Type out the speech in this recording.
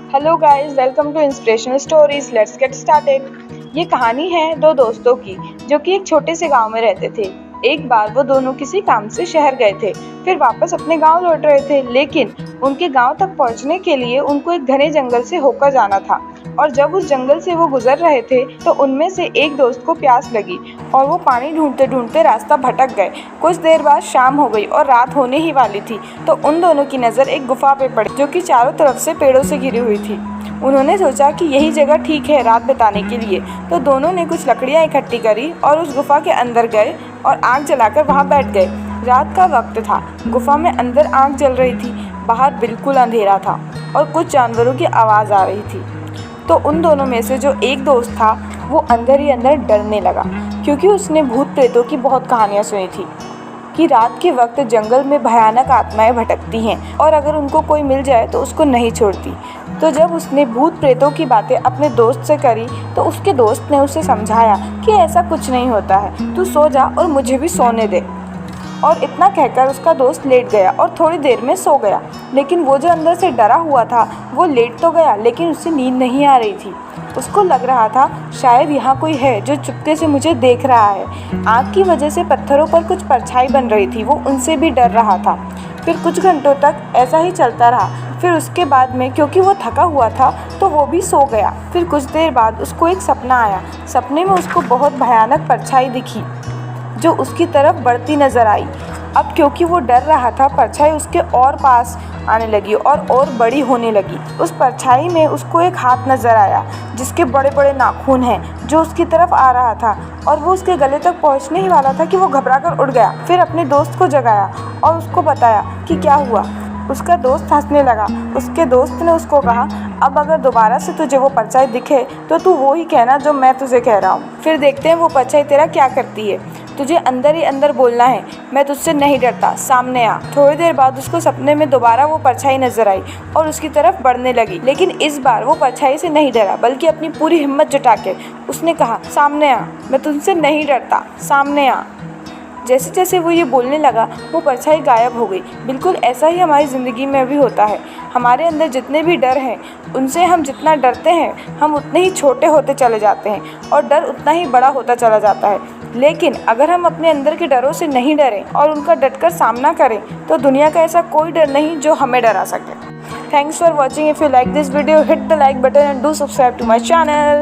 Hello guys, welcome to inspirational stories. Let's get started. ये कहानी है दो दोस्तों की जो कि एक छोटे से गांव में रहते थे। एक बार वो दोनों किसी काम से शहर गए थे, फिर वापस अपने गांव लौट रहे थे, लेकिन उनके गांव तक पहुंचने के लिए उनको एक घने जंगल से होकर जाना था। और जब उस जंगल से वो गुजर रहे थे तो उनमें से एक दोस्त को प्यास लगी और वो पानी ढूंढते ढूंढते रास्ता भटक गए। कुछ देर बाद शाम हो गई और रात होने ही वाली थी, तो उन दोनों की नज़र एक गुफा पे पड़ी जो कि चारों तरफ से पेड़ों से घिरी हुई थी। उन्होंने सोचा कि यही जगह ठीक है रात बिताने के लिए, तो दोनों ने कुछ लकड़ियाँ इकट्ठी करी और उस गुफा के अंदर गए और आग जलाकर वहाँ बैठ गए। रात का वक्त था, गुफा में अंदर आग जल रही थी, बाहर बिल्कुल अंधेरा था और कुछ जानवरों की आवाज़ आ रही थी। तो उन दोनों में से जो एक दोस्त था वो अंदर ही अंदर डरने लगा, क्योंकि उसने भूत प्रेतों की बहुत कहानियाँ सुनी थी कि रात के वक्त जंगल में भयानक आत्माएं भटकती हैं और अगर उनको कोई मिल जाए तो उसको नहीं छोड़ती। तो जब उसने भूत प्रेतों की बातें अपने दोस्त से करी तो उसके दोस्त ने उसे समझाया कि ऐसा कुछ नहीं होता है, तू सो जा और मुझे भी सोने दे। और इतना कहकर उसका दोस्त लेट गया और थोड़ी देर में सो गया। लेकिन वो जो अंदर से डरा हुआ था वो लेट तो गया, लेकिन उससे नींद नहीं आ रही थी। उसको लग रहा था शायद यहाँ कोई है जो चुपके से मुझे देख रहा है। आग की वजह से पत्थरों पर कुछ परछाई बन रही थी, वो उनसे भी डर रहा था। फिर कुछ घंटों तक ऐसा ही चलता रहा। फिर उसके बाद में क्योंकि वो थका हुआ था तो वो भी सो गया। फिर कुछ देर बाद उसको एक सपना आया। सपने में उसको बहुत भयानक परछाई दिखी जो उसकी तरफ बढ़ती नजर आई। अब क्योंकि वो डर रहा था, परछाई उसके और पास आने लगी और बड़ी होने लगी। उस परछाई में उसको एक हाथ नजर आया जिसके बड़े बड़े नाखून हैं, जो उसकी तरफ आ रहा था और वो उसके गले तक पहुंचने ही वाला था कि वो घबरा कर उठ गया। फिर अपने दोस्त को जगाया और उसको बताया कि क्या हुआ। उसका दोस्त हंसने लगा। उसके दोस्त ने उसको कहा, अब अगर दोबारा से तुझे वो परछाई दिखे तो तू वो ही कहना जो मैं तुझे कह रहा हूँ। फिर देखते हैं वो परछाई तेरा क्या करती है। तुझे अंदर ही अंदर बोलना है, मैं तुझसे नहीं डरता, सामने आ। थोड़ी देर बाद उसको सपने में दोबारा वो परछाई नजर आई और उसकी तरफ बढ़ने लगी, लेकिन इस बार वो परछाई से नहीं डरा, बल्कि अपनी पूरी हिम्मत जुटा के उसने कहा, सामने आ, मैं तुझसे नहीं डरता, सामने आ। जैसे जैसे वो ये बोलने लगा वो परछाई गायब हो गई। बिल्कुल ऐसा ही हमारी ज़िंदगी में भी होता है। हमारे अंदर जितने भी डर हैं उनसे हम जितना डरते हैं हम उतने ही छोटे होते चले जाते हैं और डर उतना ही बड़ा होता चला जाता है। लेकिन अगर हम अपने अंदर के डरों से नहीं डरें और उनका डटकर सामना करें तो दुनिया का ऐसा कोई डर नहीं जो हमें डरा सके। Thanks for watching. If you like this video, hit the like button and do subscribe to my channel.